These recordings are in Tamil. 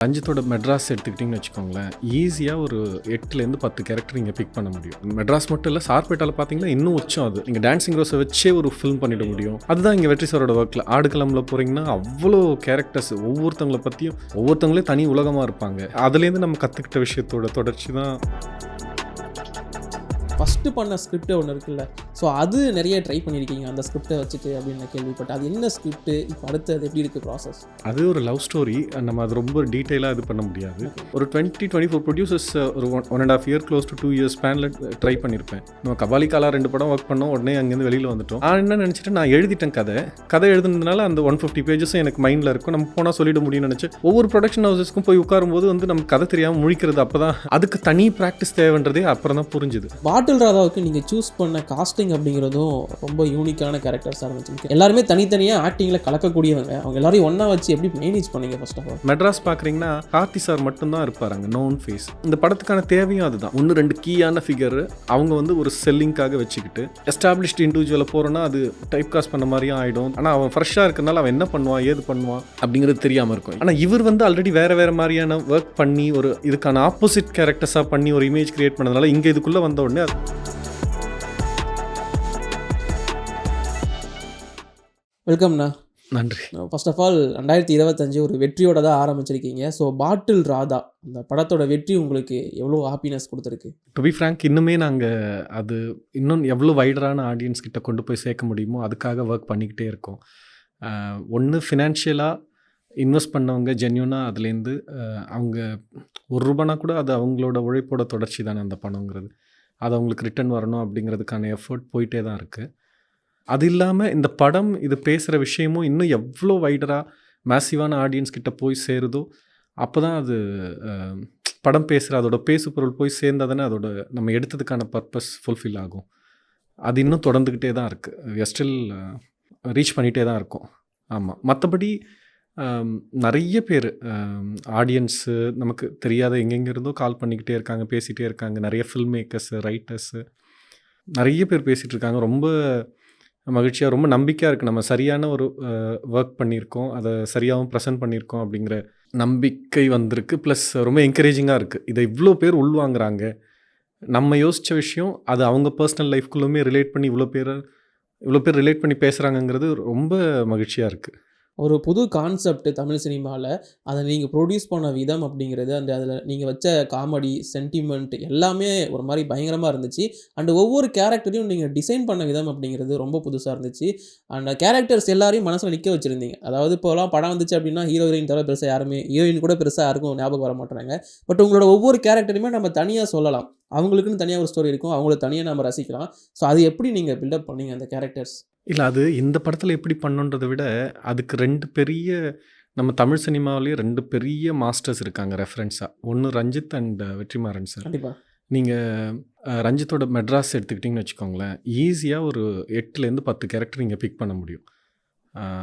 ரஞ்சித்தோட மெட்ராஸ் எடுத்துக்கிட்டிங்கன்னு வச்சுக்கோங்களேன், ஈஸியாக ஒரு 8லேருந்து 10 கேரக்டர் இங்கே பிக் பண்ண முடியும். மெட்ராஸ் மட்டும் இல்லை, சார்பேட்டாவில் பார்த்தீங்கன்னா இன்னும் உச்சம் அது. நீங்கள் டான்சிங் ரோஸை வச்சே ஒரு ஃபில்ம் பண்ணிட முடியும். அதுதான் இங்கே வெற்றி சாரோட ஒர்க்கில். ஆடுகளமில் போகிறீங்கன்னா அவ்வளோ கேரக்டர்ஸ், ஒவ்வொருத்தவங்களை பற்றியும் ஒவ்வொருத்தவங்களே தனி உலகமாக இருப்பாங்க. அதுலேருந்து நம்ம கற்றுக்கிட்ட விஷயத்தோட தொடர்ச்சி தான். ஃபஸ்ட்டு பண்ண ஸ்கிரிப்ட் ஒன்று இருக்குல்ல, ஸோ அது நிறைய ட்ரை பண்ணியிருக்கீங்க அந்த ஸ்கிரிப்டை வச்சுட்டு அப்படின்னு நான் கேள்விப்பட்டேன். அது என்ன ஸ்கிரிப்ட், இப்போ அடுத்து அது எப்படி இருக்குது ப்ராசஸ்? அது ஒரு லவ் ஸ்டோரி. நம்ம அது ரொம்ப டீட்டெயிலாக இது பண்ண முடியாது. ஒரு 20-24 ப்ரொடியூசர்ஸ் ஒரு 1.5 year க்ளோஸ் டு 2 years ஸ்பேனில் ட்ரை பண்ணியிருப்பேன். நம்ம கபாலிகாலா 2 படம் ஒர்க் பண்ணோம், உடனே அங்கேருந்து வெளியில் வந்துட்டோம். நான் என்ன நினச்சிட்டு, நான் எழுதிட்டேன் கதை எழுதுனதுனால அந்த 150 pagesஸும் எனக்கு மைண்டில் இருக்கும். நம்ம போனால் சொல்லிட முடியும்னு நினச்சி ஒவ்வொரு ப்ரொடக்ஷன் ஹவுஸஸ்க்கும் போய் உட்காரும்போது வந்து நம்ம கதை தெரியாமல் முழிக்கிறது. அப்போ தான் அதுக்கு தனி ப்ராக்டிஸ் தேவைன்றதே அப்புறம் தான் புரிஞ்சுது. பாட்டில் ராதாவுக்கு நீங்கள் சூஸ் பண்ண காஸ்டிங் அப்படிங்கிறதும் ரொம்ப யூனிக்கான கேரக்டர்ஸாக இருந்துச்சு. எல்லாருமே தனித்தனியாக ஆக்டிங்கில் கலக்கக்கூடியவங்க. அவங்க எல்லாரையும் ஒன்றா வச்சு எப்படி மேனேஜ் பண்ணீங்க? ஃபர்ஸ்ட் ஆஃப் ஆல் மெட்ராஸ் பார்க்குறீங்கன்னா கார்த்தி சார் மட்டும்தான் இருப்பார் அங்கே, நோன் ஃபேஸ். இந்த படத்துக்கான தேவையும் அதுதான். 1-2 கீயான ஃபிகர் அவங்க வந்து ஒரு செல்லிங்காக வச்சுக்கிட்டு எஸ்டாப்ளிஷ்டு இண்டிவிஜுவலை போகிறோன்னா அது டைப் காஸ்ட் பண்ண மாதிரியும் ஆகிடும். ஆனால் அவன் ஃப்ரெஷ்ஷாக இருக்கிறனால அவன் என்ன பண்ணுவான், ஏது பண்ணுவான் அப்படிங்கிறது தெரியாமல் இருக்கும். ஆனால் இவர் வந்து ஆல்ரெடி வேறு மாதிரியான ஒர்க் பண்ணி ஒரு இதுக்கான ஆப்போசிட் கேரக்டர்ஸாக பண்ணி ஒரு இமேஜ் கிரியேட் பண்ணதுனால இங்கே இதுக்குள்ளே வந்த உடனே வெல்கம்ண்ணா. நன்றி. ஃபர்ஸ்ட் ஆஃப் ஆல் 2025 ஒரு வெற்றியோட தான் ஆரம்பிச்சிருக்கீங்க. ஸோ பாட்டில் ராதா அந்த படத்தோட வெற்றி உங்களுக்கு எவ்வளோ ஹாப்பினஸ் கொடுத்துருக்கு? டு பி ஃப்ராங்க், இன்னுமே நாங்கள் அது இன்னும் எவ்வளோ வைடரான ஆடியன்ஸ் கிட்ட கொண்டு போய் சேர்க்க முடியுமோ அதுக்காக ஒர்க் பண்ணிக்கிட்டே இருக்கோம். ஒன்று ஃபினான்ஷியலாக இன்வெஸ்ட் பண்ணவங்க ஜென்யூனாக அதுலேருந்து அவங்க ₹1 கூட அது அவங்களோட உழைப்போட தொடர்ச்சி தானே அந்த பணங்கிறது. அது அவங்களுக்கு ரிட்டர்ன் வரணும் அப்படிங்கிறதுக்கான எஃபர்ட் போயிட்டே தான் இருக்குது. அது இல்லாமல் இந்த படம் இது பேசுகிற விஷயமும் இன்னும் எவ்வளோ வைடராக மேசிவான ஆடியன்ஸ் கிட்ட போய் சேருதோ அப்போ தான் அது படம் பேசுகிற அதோட பேசு பொருள் போய் சேர்ந்தால் தானே அதோட நம்ம எடுத்ததுக்கான பர்பஸ் ஃபுல்ஃபில் ஆகும். அது இன்னும் தொடர்ந்துக்கிட்டே தான் இருக்குது. ஸ்டில் ரீச் பண்ணிகிட்டே தான் இருக்கும். ஆமாம். மற்றபடி நிறைய பேர் ஆடியன்ஸு நமக்கு தெரியாத எங்கெங்கே இருந்தோ கால் பண்ணிக்கிட்டே இருக்காங்க, பேசிகிட்டே இருக்காங்க. நிறைய ஃபில்ம் மேக்கர்ஸு, ரைட்டர்ஸு நிறைய பேர் பேசிகிட்டு இருக்காங்க. ரொம்ப மகிழ்ச்சியாக, ரொம்ப நம்பிக்கையாக இருக்குது. நம்ம சரியான ஒரு ஒர்க் பண்ணியிருக்கோம், அதை சரியாகவும் ப்ரெசென்ட் பண்ணியிருக்கோம் அப்படிங்கிற நம்பிக்கை வந்திருக்கு. ப்ளஸ் ரொம்ப என்கரேஜிங்காக இருக்குது. இதை இவ்வளோ பேர் உள்வாங்குறாங்க. நம்ம யோசித்த விஷயம் அது அவங்க பர்சனல் லைஃப்குள்ளுமே ரிலேட் பண்ணி இவ்வளோ பேர் ரிலேட் பண்ணி பேசுகிறாங்கங்கிறது ரொம்ப மகிழ்ச்சியாக இருக்குது. ஒரு புது கான்செப்ட் தமிழ் சினிமாவில் அதை நீங்கள் ப்ரொடியூஸ் பண்ண விதம் அப்படிங்கிறது, அந்த அதில் நீங்கள் வச்ச காமெடி, சென்டிமெண்ட் எல்லாமே ஒரு மாதிரி பயங்கரமாக இருந்துச்சு. அண்ட் ஒவ்வொரு கேரக்டரையும் நீங்கள் டிசைன் பண்ண விதம் அப்படிங்கிறது ரொம்ப புதுசாக இருந்துச்சு. அண்ட் கேரக்டர்ஸ் எல்லாரையும் மனசில் நிற்க வச்சுருந்தீங்க. அதாவது இப்போலாம் படம் வந்துச்சு அப்படின்னா ஹீரோ ஹீரோயின் தவிர பெருசாக யாருமே, ஹீரோயின் கூட பெருசாக யாருக்கும் ஞாபகம் வர மாட்டாங்க. பட் உங்களோட ஒவ்வொரு கேரக்டருமே நம்ம தனியாக சொல்லலாம். அவங்களுக்குன்னு தனியாக ஒரு ஸ்டோரி இருக்கும், அவங்கள தனியாக நம்ம ரசிக்கலாம். ஸோ அது எப்படி நீங்கள் பில்டப் பண்ணீங்க அந்த கேரக்டர்ஸ்? இல்லை, அது இந்த படத்தில் எப்படி பண்ணுன்றதை விட அதுக்கு 2 பெரிய நம்ம தமிழ் சினிமாவிலேயே 2 பெரிய மாஸ்டர்ஸ் இருக்காங்க ரெஃபரன்ஸாக. ஒன்று ரஞ்சித் அண்ட் வெற்றிமாறன் சார். கண்டிப்பாக. நீங்கள் ரஞ்சித்தோட மெட்ராஸ் எடுத்துக்கிட்டிங்கன்னு வச்சுக்கோங்களேன், ஈஸியாக ஒரு 8லேருந்து 10 கேரக்டர் இங்கே பிக் பண்ண முடியும்.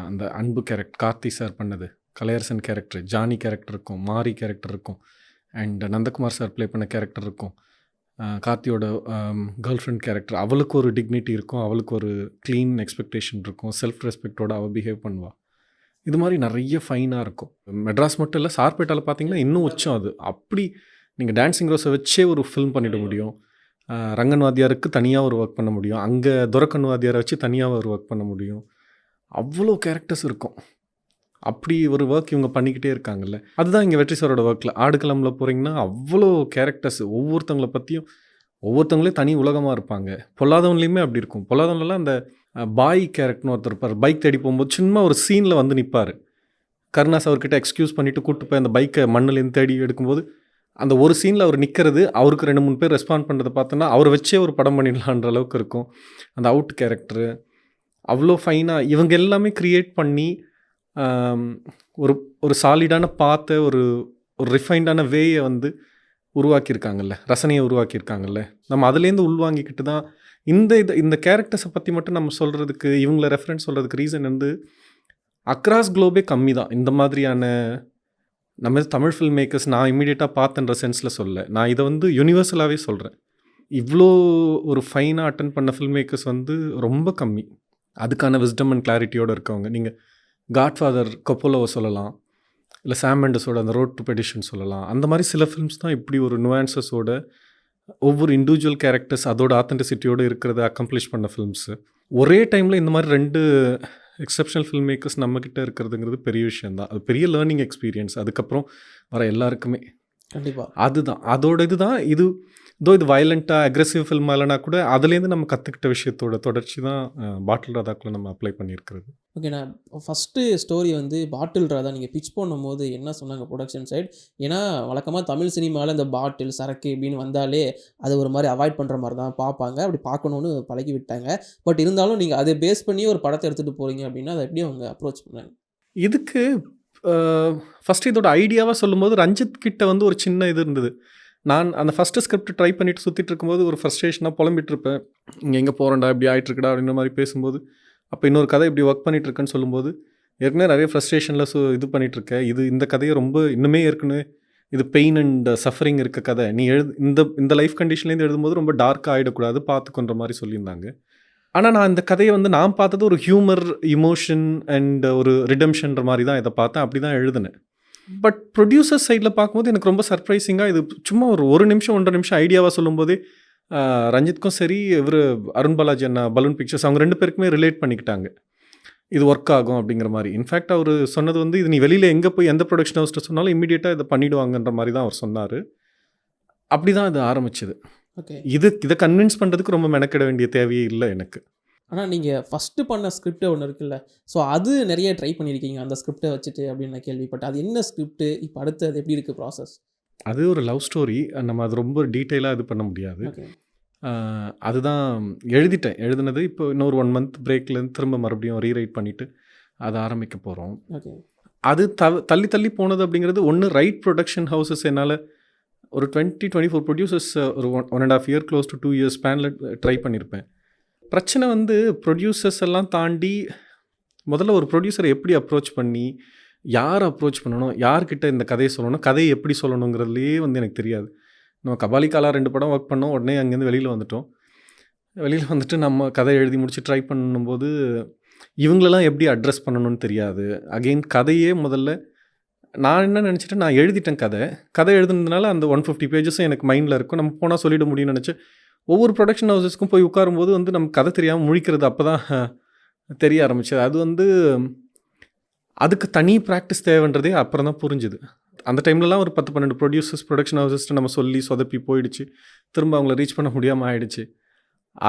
அந்த அன்பு கேரக்டர் கார்த்தி சார் பண்ணது, கலையரசன் கேரக்டர், ஜானி கேரக்டர் இருக்கும், மாரி கேரக்டர் இருக்கும், அண்ட் நந்தகுமார் சார் ப்ளே பண்ண கேரக்டர் இருக்கும். கார்த்தியோட கேர்ள் ஃப்ரெண்ட் கேரக்டர், அவளுக்கு ஒரு டிக்னிட்டி இருக்கும், அவளுக்கு ஒரு க்ளீன் எக்ஸ்பெக்டேஷன் இருக்கும், செல்ஃப் ரெஸ்பெக்டோடு அவள் பிஹேவ் பண்ணுவாள். இது மாதிரி நிறைய ஃபைனாக இருக்கும். மெட்ராஸ் மட்டும் இல்லை, சார்பேட்டாவில் பார்த்தீங்கன்னா இன்னும் உச்சம் அது. அப்படி நீங்கள் டான்சிங் ரோஸை வச்சே ஒரு ஃபில்ம் பண்ணிட முடியும். ரங்கன் வாத்தியாருக்கு தனியாக ஒரு ஒர்க் பண்ண முடியும், அங்கே துரக்கன் வாத்தியாரை வச்சு தனியாக ஒரு ஒர்க் பண்ண முடியும். அவ்வளோ கேரக்டர்ஸ் இருக்கும். அப்படி ஒரு ஒர்க் இவங்க பண்ணிக்கிட்டே இருக்காங்கல்ல, அதுதான் இங்கே வெற்றி சாரோட ஒர்க்கில். ஆடுகளமில் போகிறீங்கன்னா அவ்வளோ கேரக்டர்ஸ், ஒவ்வொருத்தவங்களை பற்றியும் ஒவ்வொருத்தவங்களே தனி உலகமாக இருப்பாங்க. பொல்லாதவன்லேயுமே அப்படி இருக்கும். பொல்லாதவன்லாம் அந்த பாய் கேரக்டர்னு ஒருத்தர் இருப்பார். பைக் தேடி போகும்போது சும்மா ஒரு சீனில் வந்து நிற்பார். கருணாஸ் அவர்கிட்ட எக்ஸ்கியூஸ் பண்ணிவிட்டு கூப்பிட்டு போய் அந்த பைக்கை மண்ணிலேருந்து தேடி எடுக்கும்போது அந்த ஒரு சீனில் அவர் நிற்கிறது, அவருக்கு 2-3 பேர் ரெஸ்பாண்ட் பண்ணுறதை பார்த்தோன்னா அவரை வச்சே ஒரு படம் பண்ணிடலான்ற அளவுக்கு இருக்கும். அந்த அவுட் கேரக்டரு அவ்வளோ ஃபைனாக இவங்க எல்லாமே க்ரியேட் பண்ணி ஒரு சாலிடான பாத்தை, ஒரு ரிஃபைண்டான வேயை வந்து உருவாக்கியிருக்காங்கல்ல, ரசனையை உருவாக்கியிருக்காங்கல்ல. நம்ம அதுலேருந்து உள்வாங்கிக்கிட்டு தான் இந்த கேரக்டர்ஸை பற்றி மட்டும் நம்ம சொல்கிறதுக்கு, இவங்கள ரெஃபரன்ஸ் சொல்கிறதுக்கு ரீசன் வந்து அக்ராஸ் குளோபே கம்மி தான் இந்த மாதிரியான நம்ம தமிழ் ஃபில்ம் மேக்கர்ஸ். நான் இமீடியட்டாக பார்த்தன்ற சென்ஸில் சொல்ல, நான் இதை வந்து யூனிவர்சலாகவே சொல்கிறேன். இவ்வளோ ஒரு ஃபைனாக அட்டன் பண்ண ஃபில்ம் மேக்கர்ஸ் வந்து ரொம்ப கம்மி. அதுக்கான விஸ்டம் அண்ட் கிளாரிட்டியோடு இருக்கவங்க. நீங்கள் காட்ஃபாதர் கொப்போலோவை சொல்லலாம், இல்லை சாம் மெண்டஸோட அந்த ரோட் டு பெடிஷன் சொல்லலாம். அந்த மாதிரி சில ஃபிலிம்ஸ் தான் இப்படி ஒரு நுவான்சஸோட ஒவ்வொரு இண்டிவிஜுவல் கேரக்டர்ஸ் அதோட ஆத்தென்டிசிட்டியோடு இருக்கிறத அக்கம்ப்ளிஷ் பண்ண ஃபிலிம்ஸு. ஒரே டைமில் இந்த மாதிரி 2 எக்ஸப்ஷனல் ஃபில்ம் மேக்கர்ஸ் நம்மக்கிட்ட இருக்கிறதுங்கிறது பெரிய விஷயந்தான். அது பெரிய லேர்னிங் எக்ஸ்பீரியன்ஸ் அதுக்கப்புறம் வர எல்லாருக்குமே. கண்டிப்பாக. அதுதான் அதோட இதுதான் இது. இது வயலண்ட்டாக அக்ரெசிவ் ஃபில்ம் இல்லைனா கூட அதுலேருந்து நம்ம கற்றுக்கிட்ட விஷயத்தோட தொடர்ச்சி தான் பாட்டில் ராதாக்குள்ளே நம்ம அப்ளை பண்ணியிருக்கிறது. ஓகே. நான் ஃபஸ்ட்டு ஸ்டோரி வந்து பாட்டில் ராதா நீங்கள் பிச் பண்ணும்போது என்ன சொன்னாங்க ப்ரொடக்ஷன் சைட்? ஏன்னா வழக்கமாக தமிழ் சினிமாவில் இந்த பாட்டில் சரக்கு இப்படின்னு வந்தாலே அது ஒரு மாதிரி அவாய்ட் பண்ணுற மாதிரி தான் பார்ப்பாங்க. அப்படி பார்க்கணுன்னு பழகி விட்டாங்க. பட் இருந்தாலும் நீங்கள் அதை பேஸ் பண்ணி ஒரு படத்தை எடுத்துகிட்டு போகிறீங்க அப்படின்னா அதை எப்படி அவங்க அப்ரோச் பண்ணாங்க? இதுக்கு ஃபஸ்ட்டு இதோட ஐடியாவாக சொல்லும்போது ரஞ்சித் கிட்ட வந்து ஒரு சின்ன இது இருந்தது. நான் அந்த ஃபஸ்ட்டு ஸ்கிரிப்ட் ட்ரை பண்ணிட்டு சுற்றிட்டு இருக்கும்போது ஒரு ஃப்ரஸ்ட்ரேஷனாக புலம்பிட்டுருப்பேன். இங்கே எங்கே போகிறேன்டா இப்படி ஆகிட்டுருக்கடா அப்படின்ற மாதிரி பேசும்போது, அப்போ இன்னொரு கதை இப்படி ஒர்க் பண்ணிகிட்ருக்கேன்னு சொல்லும்போது, ஏற்கனவே நிறைய ஃப்ரஸ்ட்ரேஷனில் இது பண்ணிகிட்ருக்கேன். இந்த கதையை ரொம்ப இன்னுமே ஏற்கனவே இது பெயின் அண்ட் சஃபரிங் இருக்க கதை. நீ இந்த லைஃப் கண்டிஷன்லேருந்து எழுதும்போது ரொம்ப டார்க்காக ஆகிடக்கூடாது பார்த்துக்கொன்ற மாதிரி சொல்லியிருந்தாங்க. ஆனால் நான் இந்த கதையை வந்து நான் பார்த்தது ஒரு ஹியூமர், இமோஷன் அண்ட் ஒரு ரிடம்ஷன்ற மாதிரி தான் இதை பார்த்தேன். அப்படி தான் எழுதினேன். பட் ப்ரொடியூசர் சைடில் பார்க்கும்போது எனக்கு ரொம்ப சர்ப்ரைசிங்காக இது சும்மா ஒரு நிமிஷம் 1.5 நிமிஷம் ஐடியாவாக சொல்லும்போதே ரஞ்சித்க்கும் சரி இவர் அருண் பாலாஜி அண்ணா பலூன் பிக்சர்ஸ் அவங்க 2 பேருக்குமே ரிலேட் பண்ணிக்கிட்டாங்க. இது ஒர்க் ஆகும் அப்படிங்கிற மாதிரி. இன்ஃபேக்ட் அவர் சொன்னது வந்து இது நீ வெளியில் எங்கே போய் எந்த ப்ரொடக்ஷன் ஹவுஸ்ட்டு சொன்னாலும் இமீடியட்டாக இதை பண்ணிவிடுவாங்கன்ற மாதிரி தான் அவர் சொன்னார். அப்படி தான் இது ஆரம்பிச்சது. ஓகே. இதை கன்வின்ஸ் பண்ணுறதுக்கு ரொம்ப மெனக்கிட வேண்டிய தேவையே இல்லை எனக்கு. ஆனால் நீங்கள் ஃபஸ்ட்டு பண்ண ஸ்கிரிப்ட் ஒன்று இருக்குல்ல, ஸோ அது நிறைய ட்ரை பண்ணியிருக்கீங்க அந்த ஸ்கிரிப்டை வச்சுட்டு அப்படின்னு நான் கேள்விப்பட்டேன். அது என்ன ஸ்கிரிப்ட்? இப்போ அடுத்து அது எப்படி இருக்குது ப்ராசஸ்? அது ஒரு லவ் ஸ்டோரி. நம்ம அது ரொம்ப டீட்டெயிலாக இது பண்ண முடியாது. ஓகே. அதுதான் எழுதினது. இப்போ இன்னொரு 1 மந்த் பிரேக்லேருந்து திரும்ப மறுபடியும் ரீரைட் பண்ணிவிட்டு அதை ஆரம்பிக்க போகிறோம். ஓகே. அது தள்ளி தள்ளி போனது அப்படிங்கிறது ஒன்று ரைட் ப்ரொடக்ஷன் ஹவுசஸ் என்னால் ஒரு 20-24 ப்ரொடியூசர்ஸ் ஒரு 1.5 இயர் க்ளோஸ் டு 2 இயர்ஸ் ஸ்பேனில் ட்ரை பண்ணியிருப்பேன். பிரச்சனை வந்து ப்ரொடியூசர்ஸ் எல்லாம் தாண்டி முதல்ல ஒரு ப்ரொடியூசரை எப்படி அப்ரோச் பண்ணி யார் அப்ரோச் பண்ணணும், யார்கிட்ட இந்த கதையை சொல்லணும், கதையை எப்படி சொல்லணுங்கிறதுலேயே வந்து எனக்கு தெரியாது. நம்ம கபாலி காலா 2 படம் ஒர்க் பண்ணோம். உடனே அங்கேருந்து வெளியில் வந்துட்டு நம்ம கதை எழுதி முடிச்சு ட்ரை பண்ணும்போது இவங்களெல்லாம் எப்படி அட்ரஸ் பண்ணணும்னு தெரியாது. அகெயின் கதையே முதல்ல நான் என்ன நினச்சிட்டேன், நான் எழுதிட்டேன் கதை எழுதுனதுனால அந்த 150 பேஜஸும் எனக்கு மைண்டில் இருக்கும். நம்ம போனால் சொல்லிட முடியும்னு நினச்சேன். ஒவ்வொரு ப்ரொடக்ஷன் ஹவுசஸ்க்கும் போய் உட்காரும்போது வந்து நமக்கு கதை தெரியாமல் முழிக்கிறது அப்போ தான் தெரிய ஆரம்பிச்சது. அது வந்து அதுக்கு தனி ப்ராக்டிஸ் தேவைன்றதே அப்புறம் தான் புரிஞ்சுது. அந்த டைம்லலாம் ஒரு 10-12 ப்ரொடக்ஷன் ஹவுசஸ்ட்டு நம்ம சொல்லி சொதப்பி போயிடுச்சு. திரும்ப அவங்கள ரீச் பண்ண முடியாமல் ஆயிடுச்சு.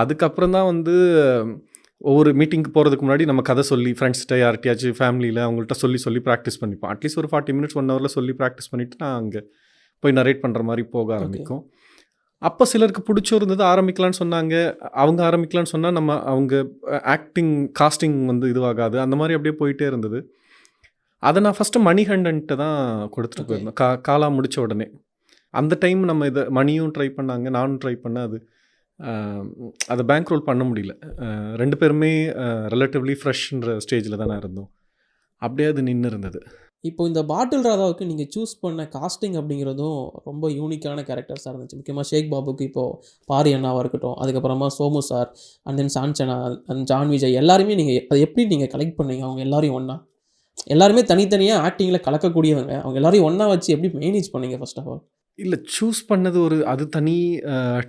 அதுக்கப்புறம் தான் வந்து ஒவ்வொரு மீட்டிங்க்கு போகிறதுக்கு முன்னாடி நம்ம கதை சொல்லி ஃப்ரெண்ட்ஸ்கிட்ட யார்கிட்டயாச்சும் ஃபேமிலியில் அவங்கள்ட்ட சொல்லி ப்ராக்டிஸ் பண்ணிப்போம். அட்லீஸ்ட் ஒரு 40 மினிட்ஸ் 1 ஹவரில் சொல்லி ப்ராக்டிஸ் பண்ணிவிட்டு நான் அங்கே போய் நரேட் பண்ணுற மாதிரி போக ஆரம்பிக்கும். அப்போ சிலருக்கு பிடிச்சிருந்தது, ஆரம்பிக்கலான்னு சொன்னாங்க. அவங்க ஆரம்பிக்கலான்னு சொன்னால் அவங்க ஆக்டிங் காஸ்டிங் வந்து இதுவாகாது. அந்த மாதிரி அப்படியே போயிட்டே இருந்தது. அதை நான் ஃபஸ்ட்டு மணிகண்டன்ட்டு தான் கொடுத்துட்டு போயிருந்தேன். காலா முடித்த உடனே அந்த டைம் நம்ம இதை மணியும் ட்ரை பண்ணாங்க, நானும் ட்ரை பண்ணேன். அதை பேங்க் ரோல் பண்ண முடியல. 2 பேருமே ரிலேட்டிவ்லி ஃப்ரெஷ்ன்ற ஸ்டேஜில் தானே இருந்தோம். அப்படியே அது நின்று இருந்தது. இப்போ இந்த பாட்டில் ராதாவுக்கு நீங்கள் சூஸ் பண்ண காஸ்டிங் அப்படிங்கிறதும் ரொம்ப யூனிக்கான கேரக்டர்ஸாக இருந்துச்சு. முக்கியமாக ஷேக் பாபுக்கு இப்போது பாரி அண்ணாவாக இருக்கட்டும், அதுக்கப்புறமா Somu sir, and then Sanjana, and John Vijay எல்லாருமே அதை எப்படி நீங்கள் கலெக்ட் பண்ணீங்க? அவங்க எல்லாரையும் ஒன்றா, எல்லாருமே தனித்தனியாக ஆக்டிங்கில் கலக்கக்கூடியவங்க, அவங்க எல்லாரையும் ஒன்றா வச்சு எப்படி மேனேஜ் பண்ணீங்க ஃபர்ஸ்ட் ஆஃப் ஆல்? இல்லை, சூஸ் பண்ணது அது தனி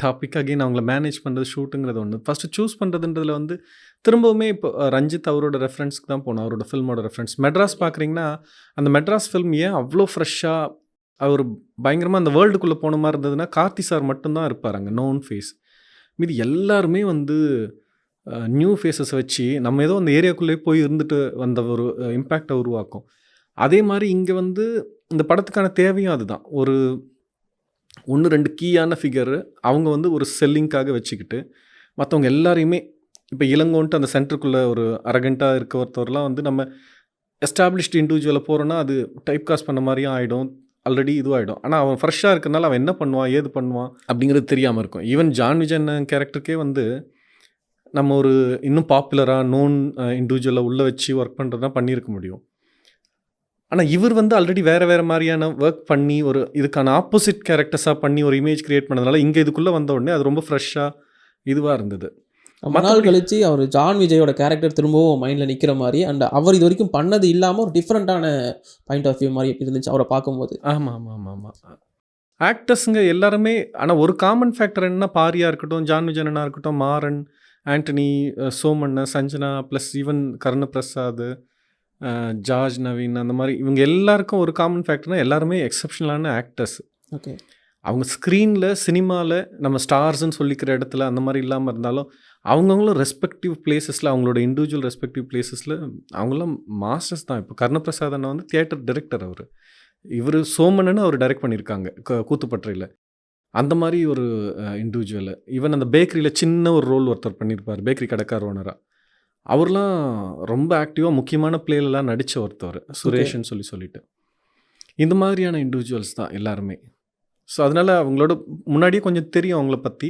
டாபிக். அகெயின் அவங்கள மேனேஜ் பண்ணுறது ஷூட்டுங்கிறது ஒன்று. ஃபஸ்ட்டு சூஸ் பண்ணுறதுன்றதுல வந்து திரும்பவுமே இப்போ ரஞ்சித் அவரோட ரெஃபரன்ஸ்க்கு தான் போனோம். அவரோட ஃபில்மோட ரெஃபரன்ஸ் மெட்ராஸ் பார்க்குறீங்கன்னா, அந்த மெட்ராஸ் ஃபில்ம் ஏன் அவ்வளோ ஃப்ரெஷ்ஷாக அவர் பயங்கரமாக அந்த வேர்ல்டுக்குள்ளே போன மாதிரி இருந்ததுன்னா, கார்த்தி சார் மட்டும்தான் இருப்பார் அங்கே நோன் ஃபேஸ். மீதி எல்லாருமே வந்து நியூ ஃபேஸஸ் வச்சு நம்ம ஏதோ அந்த ஏரியாக்குள்ளேயே போய் இருந்துட்டு வந்த ஒரு இம்பேக்டை உருவாக்கும். அதே மாதிரி இங்கே வந்து இந்த படத்துக்கான தேவையும் அதுதான். ஒரு 1-2 கீயான ஃபிகரு அவங்க வந்து ஒரு செல்லிங்காக வச்சுக்கிட்டு மற்றவங்க எல்லாரையுமே இப்போ இளங்கோன்ட்டு அந்த சென்டருக்குள்ளே ஒரு அரகண்ட்டாக இருக்க ஒருத்தவரெலாம் வந்து நம்ம எஸ்டாப்ளிஷ்டு இண்டிவிஜுவலை போகிறோன்னா அது டைப் காஸ்ட் பண்ண மாதிரியும் ஆகிடும், ஆல்ரெடி இதுவாகிடும். ஆனால் அவன் ஃப்ரெஷ்ஷாக இருக்கிறனால அவன் என்ன பண்ணுவான், ஏது பண்ணுவான் அப்படிங்கிறது தெரியாமல் இருக்கும். ஈவன் ஜான் விஜயன் கேரக்டருக்கே வந்து நம்ம ஒரு இன்னும் பாப்புலராக நோன் இண்டிவிஜுவலை உள்ளே வச்சு ஒர்க் பண்ணுறதுனா பண்ணியிருக்க முடியும். ஆனால் இவர் வந்து ஆல்ரெடி வேறு மாதிரியான ஒர்க் பண்ணி ஒரு இதுக்கான ஆப்போசிட் கேரக்டர்ஸாக பண்ணி ஒரு இமேஜ் க்ரியேட் பண்ணதுனால இங்கே இதுக்குள்ளே வந்த உடனே அது ரொம்ப ஃப்ரெஷ்ஷாக இதுவாக இருந்தது. ரொம்ப நாள் கழிச்சு அவர் ஜான் விஜயோட கேரக்டர் திரும்பவும் மைண்டில் நிற்கிற மாதிரி அண்ட் அவர் இது வரைக்கும் பண்ணது இல்லாமல் ஒரு டிஃப்ரெண்ட்டான பாயிண்ட் ஆஃப் வியூ மாதிரி இருந்துச்சு அவரை பார்க்கும்போது. ஆமாம் ஆமாம் ஆமாம் ஆமாம். ஆக்டர்ஸுங்க எல்லாருமே ஆனால் ஒரு காமன் ஃபேக்டர் என்னன்னா பாரியா இருக்கட்டும், ஜான் விஜயனா இருக்கட்டும், Maran, Antony, Somanna, Sanjana, plus even Karnaprasad, George Naveen, அந்த மாதிரி இவங்க எல்லாருக்கும் ஒரு காமன் ஃபேக்டர்னால் எல்லாருமே எக்ஸப்ஷனலான ஆக்டர்ஸ். ஓகே. அவங்க ஸ்க்ரீனில் சினிமாவில் நம்ம ஸ்டார்ஸ்ன்னு சொல்லிக்கிற இடத்துல அந்த மாதிரி இல்லாமல் இருந்தாலும் அவங்கவுங்களும் ரெஸ்பெக்டிவ் பிளேசஸில் அவங்களோட இண்டிவிஜுவல் ரெஸ்பெக்டிவ் பிளேசஸில் அவங்களாம் மாஸ்டர்ஸ் தான். இப்போ கர்ணபிரசாத் அண்ணா வந்து தியேட்டர் டைரக்டர். இவர் சோமன்னு அவர் டைரக்ட் பண்ணியிருக்காங்க கூத்துப்பற்றையில். அந்த மாதிரி ஒரு இண்டிவிஜுவல். ஈவன் அந்த பேக்கரியில் சின்ன ஒரு ரோல் ஒருத்தர் பண்ணியிருப்பார், பேக்கரி கடைக்கார ஓனராக. அவர்லாம் ரொம்ப ஆக்டிவாக முக்கியமான பிளேலெலாம் நடித்த ஒருத்தவர், சுரேஷ்ன்னு சொல்லிட்டு. இந்த மாதிரியான இண்டிவிஜுவல்ஸ் தான் எல்லாருமே. ஸோ அதனால் அவங்களோட முன்னாடியே கொஞ்சம் தெரியும் அவங்கள பற்றி.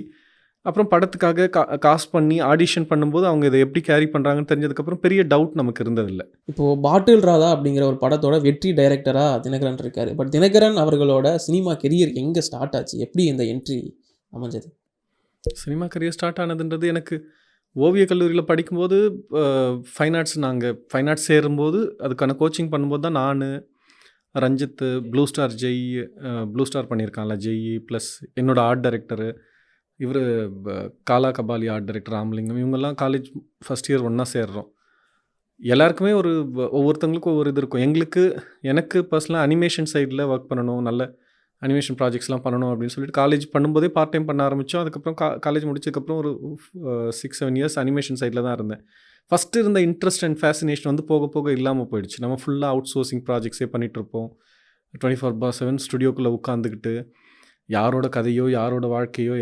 அப்புறம் படத்துக்காக காஸ்ட் பண்ணி ஆடிஷன் பண்ணும்போது அவங்க இதை எப்படி கேரி பண்ணுறாங்கன்னு தெரிஞ்சதுக்கப்புறம் பெரிய டவுட் நமக்கு இருந்ததில்லை. இப்போது பாட்டில் ராதா அப்படிங்கிற ஒரு படத்தோட வெற்றி டைரக்டராக தினகரன் இருக்கார். பட் தினகரன் அவர்களோட சினிமா கெரியர் எங்கே ஸ்டார்ட் ஆச்சு, எப்படி இந்த என்ட்ரி அமைஞ்சது? சினிமா கரியர் ஸ்டார்ட் ஆனதுன்றது எனக்கு ஓவியக் கல்லூரியில் படிக்கும்போது ஃபைன் ஆர்ட்ஸ் சேரும்போது அதுக்கான கோச்சிங் பண்ணும்போது தான் நான், ரஞ்சித், ப்ளூ ஸ்டார் பண்ணியிருக்கான்ல ஜெய், ப்ளஸ் என்னோடய ஆர்ட் டைரக்டரு இவர், காலா கபாலி ஆர்ட் டைரக்டர் ராமலிங்கம், இவங்கெல்லாம் காலேஜ் ஃபஸ்ட் இயர் ஒன்றா சேர்றோம். எல்லாருக்குமே ஒவ்வொருத்தவங்களுக்கும் ஒவ்வொரு இது இருக்கும். எனக்கு பர்சனலாக அனிமேஷன் சைடில் ஒர்க் பண்ணணும், நல்ல அனிமேஷன் ப்ராஜெக்ட்ஸ்லாம் பண்ணணும் அப்படின்னு சொல்லிட்டு காலேஜ் பண்ணும்போதே பார்ட் டைம் பண்ண ஆரம்பித்தோம். அதுக்கப்புறம் காலேஜ் முடிச்சதுக்கப்புறம் ஒரு 6-7 இயர்ஸ் அனிமேஷன் சைடில் தான் இருந்தேன். ஃபஸ்ட்டு இருந்த இன்ட்ரெஸ்ட் அண்ட் ஃபேசினேஷன் வந்து போக போக இல்லாமல் போயிடுச்சு. நம்ம ஃபுல்லாக அவுட் சோர்சிங் ப்ராஜெக்ட்ஸே பண்ணிகிட்ருப்போம். 24/7 ஸ்டுடியோக்குள்ளே உட்காந்துக்கிட்டு யாரோட கதையோ யாரோட வாழ்க்கையோ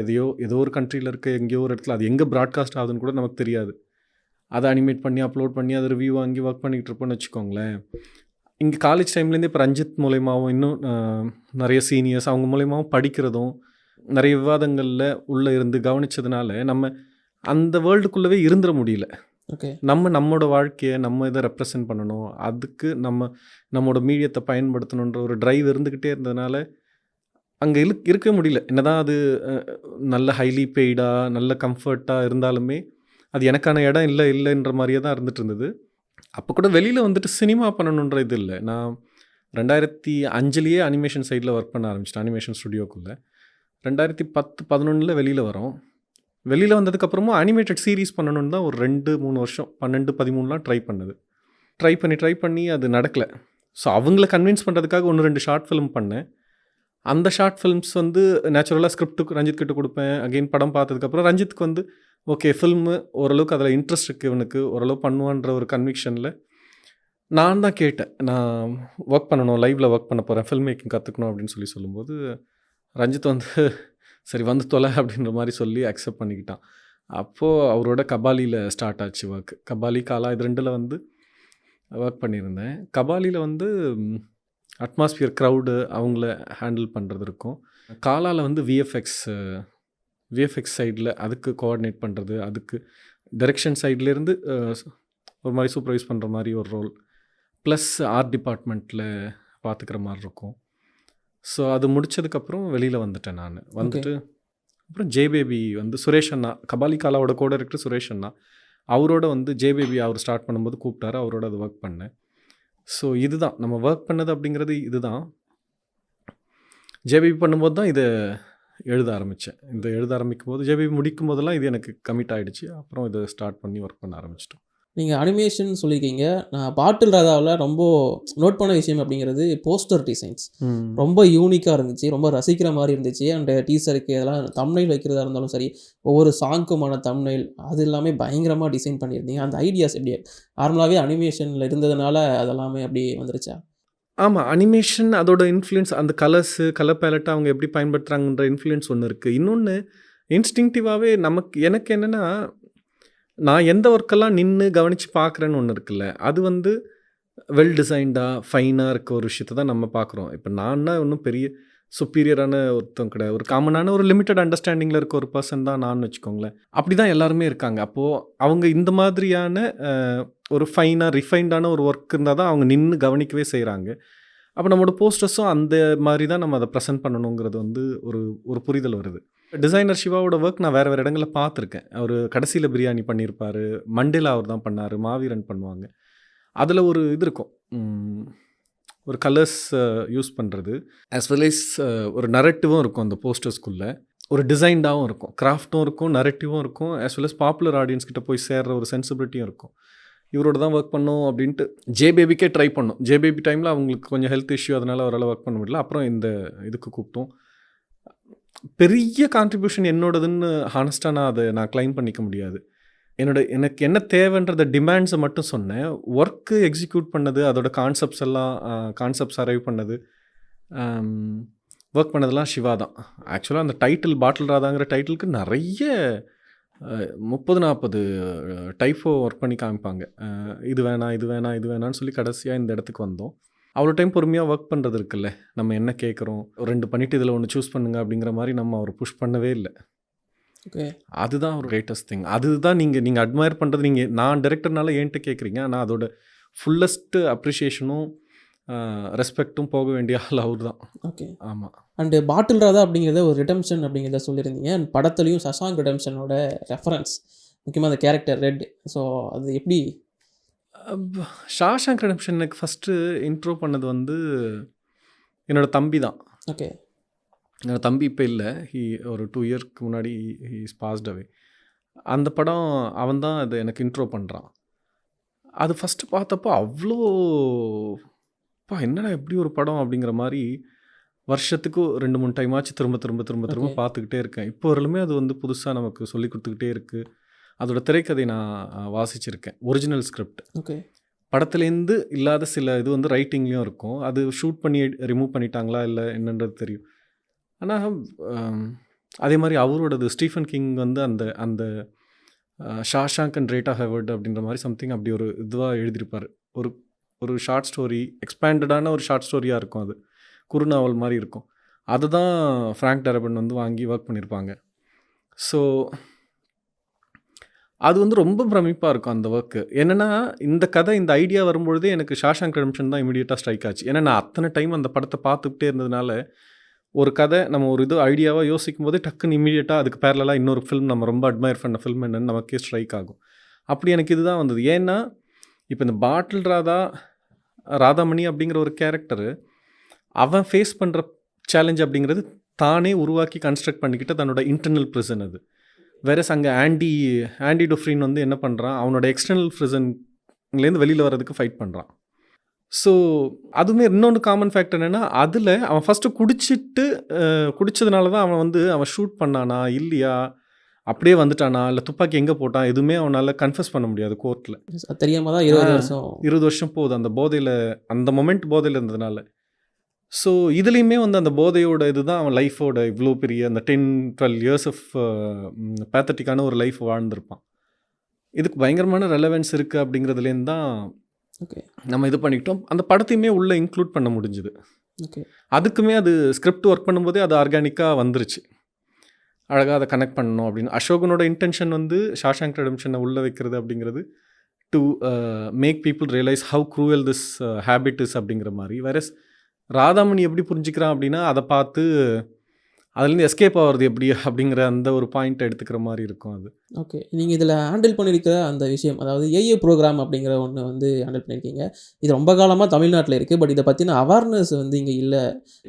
ஏதோ ஒரு கண்ட்ரியில் இருக்க எங்கேயோ ஒரு இடத்துல அது எங்கே ப்ராட்காஸ்ட் ஆகுதுன்னு கூட நமக்கு தெரியாது. அதை அனிமேட் பண்ணி அப்லோட் பண்ணி அதை ரிவ்யூ வாங்கி ஒர்க் பண்ணிகிட்டு இருப்போம்னு வச்சுக்கோங்களேன். இங்கே காலேஜ் டைம்லேருந்தே இப்போ ரஞ்சித் மூலயமாவும் இன்னும் நிறைய சீனியர்ஸ் அவங்க மூலயமாவும் படிக்கிறதும் நிறைய விவாதங்களில் உள்ளே இருந்து கவனித்ததுனால நம்ம அந்த வேர்ல்டுக்குள்ளவே இருந்துட முடியல. ஓகே. நம்மளோட வாழ்க்கையை நம்ம இதை ரெப்ரசன்ட் பண்ணணும், அதுக்கு நம்மளோட மீடியத்தை பயன்படுத்தணுன்ற ஒரு ட்ரைவ் இருந்துக்கிட்டே இருந்ததுனால அங்கே இருக்கவே முடியல. என்னதான் அது நல்ல ஹைலி பெய்டாக நல்ல கம்ஃபர்ட்டாக இருந்தாலுமே அது எனக்கான இடம் இல்லைன்ற மாதிரியே தான் இருந்துகிட்டு இருந்தது. அப்போ கூட வெளியில் வந்துட்டு சினிமா பண்ணணுன்ற இது இல்லை. நான் 2005 அனிமேஷன் சைடில் ஒர்க் பண்ண ஆரம்பிச்சிட்டேன், அனிமேஷன் ஸ்டுடியோக்குள்ளே. 2010-11 வெளியில் வரோம். வெளியில் வந்ததுக்கப்புறமும் அனிமேட்டட் சீரீஸ் பண்ணணுன்னு தான் ஒரு 2-3 வருஷம் 12-13 ட்ரை பண்ணி அது நடக்கலை. ஸோ அவங்கள கன்வின்ஸ் பண்ணுறதுக்காக 1-2 ஷார்ட் ஃபிலிம் பண்ணேன். அந்த ஷார்ட் ஃபிலிம்ஸ் வந்து நேச்சுரலாக ஸ்கிரிப்டுக்கு ரஞ்சித் கிட்ட கொடுப்பேன். அகெயின் படம் பார்த்ததுக்கப்புறம் ரஞ்சித்துக்கு வந்து ஓகே ஃபில்மு ஓரளவுக்கு அதில் இன்ட்ரெஸ்ட் இருக்குது, இவனுக்கு ஓரளவு பண்ணுவான்ற ஒரு கன்விக்ஷனில் நான் தான் கேட்டேன். நான் ஒர்க் பண்ணணும், லைவில் ஒர்க் பண்ண போகிறேன், ஃபில்ம் மேக்கிங் கற்றுக்கணும் அப்படின்னு சொல்லும்போது ரஞ்சித் வந்து சரி வந்து தொலை அப்படின்ற மாதிரி சொல்லி அக்செப்ட் பண்ணிக்கிட்டான். அப்போது அவரோட கபாலியில் ஸ்டார்ட் ஆச்சு ஒர்க். கபாலி, காலா இது 2 வந்து ஒர்க் பண்ணியிருந்தேன். கபாலியில் வந்து அட்மாஸ்பியர் க்ரௌடு அவங்கள ஹேண்டில் பண்ணுறது இருக்கும். காலாவில் வந்து விஎஃப்எக்ஸ் சைடில் அதுக்கு கோஆர்டினேட் பண்ணுறது, அதுக்கு டைரெக்ஷன் சைட்லேருந்து ஒரு மாதிரி சூப்பர்வைஸ் பண்ணுற மாதிரி ஒரு ரோல், ப்ளஸ் ஆர்ட் டிபார்ட்மெண்ட்டில் பார்த்துக்கிற மாதிரி இருக்கும். ஸோ அது முடித்ததுக்கப்புறம் வெளியில் வந்துட்டேன் நான். வந்துட்டு அப்புறம் ஜேபேபி வந்து சுரேஷ் அண்ணா, கபாலி காலாவோட கோட டைரக்டர் சுரேஷ் அண்ணா, அவரோட வந்து ஜேபேபி அவர் ஸ்டார்ட் பண்ணும்போது கூப்பிட்டாரு, அவரோட அது ஒர்க் பண்ணேன். ஸோ இதுதான் நம்ம ஒர்க் பண்ணது அப்படிங்கிறது. இதுதான் ஜேபிபி பண்ணும்போது தான் இதை எழுத ஆரம்பிக்கும் போது ஜேபிபி முடிக்கும் போதெல்லாம் இது எனக்கு கமிட் ஆகிடுச்சு. அப்புறம் இதை ஸ்டார்ட் பண்ணி ஒர்க் பண்ண ஆரம்பிச்சிட்டோம். நீங்கள் அனிமேஷன் சொல்லியிருக்கீங்க. நான் பாட்டில் ராதாவில் ரொம்ப நோட் பண்ண விஷயம் அப்படிங்கிறது போஸ்டர் டிசைன்ஸ் ரொம்ப யூனிக்காக இருந்துச்சு, ரொம்ப ரசிக்கிற மாதிரி இருந்துச்சு. அண்ட் டீசருக்கு இதெல்லாம் தம்ப்நெயில் வைக்கிறதா இருந்தாலும் சரி, ஒவ்வொரு சாங்குக்குமான தம்ப்நெயில் அது எல்லாமே பயங்கரமாக டிசைன் பண்ணியிருந்தீங்க. அந்த ஐடியாஸ் எப்படி நார்மலாகவே அனிமேஷனில் இருந்ததுனால அதெல்லாமே அப்படி வந்துருச்சா? ஆமாம், அனிமேஷன் அதோட இன்ஃப்ளூயன்ஸ், அந்த கலர் பேலட்டை அவங்க எப்படி பயன்படுத்துகிறாங்கன்ற இன்ஃப்ளூயன்ஸ் ஒன்று இருக்குது. இன்னொன்று இன்ஸ்டிங்க்டிவாகவே எனக்கு என்னென்னா, நான் எந்த ஒர்க்கெல்லாம் நின்று கவனித்து பார்க்குறேன்னு ஒன்று இருக்குல்ல, அது வந்து வெல் டிசைன்டாக ஃபைனாக இருக்க ஒரு விஷயத்தை தான் நம்ம பார்க்குறோம். இப்போ நான்னா ஒன்றும் பெரிய சுப்பீரியரான ஒருத்தவங்க கிடையாது, ஒரு காமனான ஒரு லிமிட்டட் அண்டர்ஸ்டாண்டிங்கில் இருக்க ஒரு பர்சன் தான் நான் வச்சுக்கோங்களேன். அப்படி தான் எல்லாருமே இருக்காங்க. அப்போது அவங்க இந்த மாதிரியான ஒரு ஃபைனாக ரிஃபைன்டான ஒரு ஒர்க் இருந்தால் தான் அவங்க நின்று கவனிக்கவே செய்கிறாங்க. அப்போ நம்மளோட போஸ்டர்ஸும் அந்த மாதிரி தான் நம்ம அதை ப்ரெசென்ட் பண்ணணுங்கிறது வந்து ஒரு புரிதல் வருது. டிசைனர் சிவாவோட ஒர்க் நான் வேறு வேறு இடங்களில் பார்த்துருக்கேன். அவர் கடைசியில் பிரியாணி பண்ணியிருப்பார், மண்டேலா அவர் தான் பண்ணார், மாவீரன் பண்ணுவாங்க. அதில் ஒரு இது இருக்கும், ஒரு கலர்ஸ் யூஸ் பண்ணுறது, ஆஸ் வெல் எஸ் ஒரு நரேட்டிவும் இருக்கும் அந்த போஸ்டர்ஸ்குள்ளே. ஒரு டிசைன்டாகவும் இருக்கும், கிராஃப்ட்டும் இருக்கும், நரேட்டிவும் இருக்கும், as well as popular audience கிட்ட போய் சேர்ற ஒரு சென்சிபிலிட்டியும் இருக்கும். இவரோட தான் ஒர்க் பண்ணோம் அப்படின்ட்டு ஜே பேபிக்கே ட்ரை பண்ணோம். ஜே பேபி டைமில் அவங்களுக்கு கொஞ்சம் ஹெல்த் இஷ்யூ, அதனால் அவரால் ஒர்க் பண்ண முடியல. அப்புறம் இந்த இதுக்கு கூப்பிட்டோம். பெரிய கான்ட்ரிபியூஷன் என்னோடதுன்னு ஹானஸ்ட்டாக நான் கிளைம் பண்ணிக்க முடியாது. எனக்கு என்ன தேவைன்றத டிமாண்ட்ஸை மட்டும் சொன்னேன். ஒர்க்கு எக்ஸிக்யூட் பண்ணது, அதோட கான்செப்ட்ஸ் அரைவ் பண்ணது, ஒர்க் பண்ணதெல்லாம் சிவா தான். ஆக்சுவலாக அந்த டைட்டில் பாட்டில் ராதாங்கிற டைட்டிலுக்கு நிறைய 30-40 டைப்போ ஒர்க் பண்ணி காமிப்பாங்க. இது வேணாம் இது வேணாம் இது வேணான்னு சொல்லி கடைசியாக இந்த இடத்துக்கு வந்தோம். அவ்வளோ டைம் பொறுமையாக ஒர்க் பண்ணுறது இருக்குல்ல, நம்ம என்ன கேட்குறோம், 2 பண்ணிவிட்டு இதில் ஒன்று சூஸ் பண்ணுங்க அப்படிங்கிற மாதிரி நம்ம அவர் புஷ் பண்ணவே இல்லை. ஓகே, அதுதான் ஒரு கிரேட்டஸ்ட் திங். அதுதான் நீங்கள் அட்மையர் பண்ணுறது. நான் டைரக்டர்னால என்கிட்ட கேட்குறீங்க, ஆனால் அதோட ஃபுல்லஸ்ட்டு அப்ரிஷியேஷனும் ரெஸ்பெக்டும் போக வேண்டிய ஆள் அவர் தான். ஓகே. ஆமாம். அண்டு பாட்டில் ராதா அப்படிங்கிறத ஒரு ரிடம்ஷன் அப்படிங்கிறத சொல்லியிருந்தீங்க. அண்ட் படத்துலையும் சசாங்க் ரிடம்ஷனோட ரெஃபரன்ஸ், முக்கியமாக அந்த கேரக்டர் ரெட். ஸோ அது எப்படி? ஷாஷாங்க் ரிடெம்ப்ஷன் எனக்கு ஃபஸ்ட்டு இன்ட்ரோ பண்ணது வந்து என்னோடய தம்பி தான். ஓகே. என்னோடய தம்பி இப்போ இல்லை, ஒரு 2 இயர்க்கு முன்னாடி ஹி இஸ் பாஸ்ட் அவே. அந்த படம் அவன் தான் அது எனக்கு இன்ட்ரோ பண்ணுறான். அது ஃபஸ்ட்டு பார்த்தப்போ அவ்வளோ என்னடா எப்படி ஒரு படம் அப்படிங்கிற மாதிரி வருஷத்துக்கு 2-3 டைமாச்சு திரும்ப திரும்ப திரும்ப திரும்ப Okay. பார்த்துக்கிட்டே இருக்கேன். இப்போ வரலுமே அது வந்து புதுசாக நமக்கு சொல்லி கொடுத்துக்கிட்டே இருக்குது. அதோட திரைக்கதை நான் வாசிச்சிருக்கேன், ஒரிஜினல் ஸ்கிரிப்ட். ஓகே. படத்துலேருந்து இல்லாத சில இது வந்து ரைட்டிங்லேயும் இருக்கும். அது ஷூட் பண்ணி ரிமூவ் பண்ணிட்டாங்களா இல்லை என்னன்றது தெரியும். ஆனால் அதே மாதிரி அவரோடது ஸ்டீஃபன் கிங் வந்து அந்த அந்த ஷாஷாங்க் அண்ட் ரேட் ஆஃப் ஹெவர்ட் அப்படின்ற மாதிரி சம்திங் அப்படி ஒரு இதுவாக எழுதியிருப்பார். ஒரு ஒரு ஷார்ட் ஸ்டோரி, எக்ஸ்பேண்டடான ஒரு ஷார்ட் ஸ்டோரியாக இருக்கும். அது குறுநாவல் மாதிரி இருக்கும். அதுதான் ஃப்ராங்க் டரபன் வந்து வாங்கி ஒர்க் பண்ணியிருப்பாங்க. ஸோ அது வந்து ரொம்ப பிரமிப்பாக இருக்கும் அந்த ஒர்க்கு. என்னென்னா இந்த கதை, இந்த ஐடியா வரும்பொழுதே எனக்கு ஷாஷாங்க் ரிடெம்ப்ஷன் தான் இமீடியட்டாக ஸ்ட்ரைக் ஆச்சு. ஏன்னா நான் அத்தனை டைம் அந்த படத்தை பார்த்துக்கிட்டே இருந்ததுனால, ஒரு கதை நம்ம ஒரு இது ஐடியாவாக யோசிக்கும் போதே டக்குன்னு இமீடியட்டாக அதுக்கு பேரலாக இன்னொரு ஃபில்ம், நம்ம ரொம்ப அட்மையர் பண்ண ஃபில்ம் என்னன்னு நமக்கே ஸ்ட்ரைக் ஆகும். அப்படி எனக்கு இதுதான் வந்தது. ஏன்னா இப்போ இந்த பாட்டில் ராதாமணி அப்படிங்கிற ஒரு கேரக்டரு, அவன் ஃபேஸ் பண்ணுற சேலஞ்ச் அப்படிங்கிறது தானே உருவாக்கி கன்ஸ்ட்ரக்ட் பண்ணிக்கிட்ட தன்னோட இன்டர்னல் ப்ரிசன். அது வேறஸ் அங்கே ஆண்டி டொஃப்ரின் வந்து என்ன பண்ணுறான், அவனோட எக்ஸ்டர்னல் ப்ரிசன்லேருந்து வெளியில் வர்றதுக்கு ஃபைட் பண்ணுறான். ஸோ அதுவுமே இன்னொன்று காமன் ஃபேக்டர் என்னென்னா, அதில் அவன் ஃபஸ்ட்டு குடித்ததுனால தான் அவன் ஷூட் பண்ணானா இல்லையா, அப்படியே வந்துட்டானா இல்லை துப்பாக்கி எங்கே போட்டான், எதுவுமே அவனால் கன்ஃபஸ் பண்ண முடியாது கோர்ட்டில். தெரியாமல் தான் 20 வருஷம் போகுது அந்த போதையில், அந்த மொமெண்ட் போதையில் இருந்ததுனால. ஸோ இதுலேயுமே வந்து அந்த போதையோட இதுதான் அவன் லைஃபோட இவ்வளோ பெரிய அந்த 10-12 இயர்ஸ் ஆஃப் பேத்தட்டிக்கான ஒரு லைஃப் வாழ்ந்திருப்பான். இதுக்கு பயங்கரமான ரெலவென்ஸ் இருக்குது அப்படிங்கிறதுலேருந்து தான் ஓகே நம்ம இது பண்ணிக்கிட்டோம். அந்த படத்தையுமே உள்ளே இன்க்ளூட் பண்ண முடிஞ்சுது. ஓகே. அதுக்குமே அது ஸ்கிரிப்ட் ஒர்க் பண்ணும்போதே அது ஆர்கானிக்காக வந்துருச்சு. அழகாக அதை கனெக்ட் பண்ணணும் அப்படின்னு. அசோகனோட இன்டென்ஷன் வந்து ஷாஷாங்க் ரிடெம்ப்ஷனை உள்ளே வைக்கிறது அப்படிங்கிறது to make people realise how cruel this habit is அப்படிங்கிற மாதிரி. வேறஸ் ராதாமணி எப்படி புரிஞ்சுக்கிறான் அப்படின்னா, அதை பார்த்து அதுலேருந்து எஸ்கேப் ஆகிறது எப்படி அப்படிங்கிற அந்த ஒரு பாயிண்ட் எடுத்துக்கிற மாதிரி இருக்கும் அது. ஓகே. நீங்கள் இதில் ஹேண்டில் பண்ணியிருக்கிற அந்த விஷயம், அதாவது ஏஏ ப்ரோக்ராம் அப்படிங்கிற ஒன்று வந்து ஹேண்டில் பண்ணியிருக்கீங்க. இது ரொம்ப காலமாக தமிழ்நாட்டில் இருக்குது. பட் இதை பற்றின அவேர்னஸ் வந்து இங்கே இல்லை.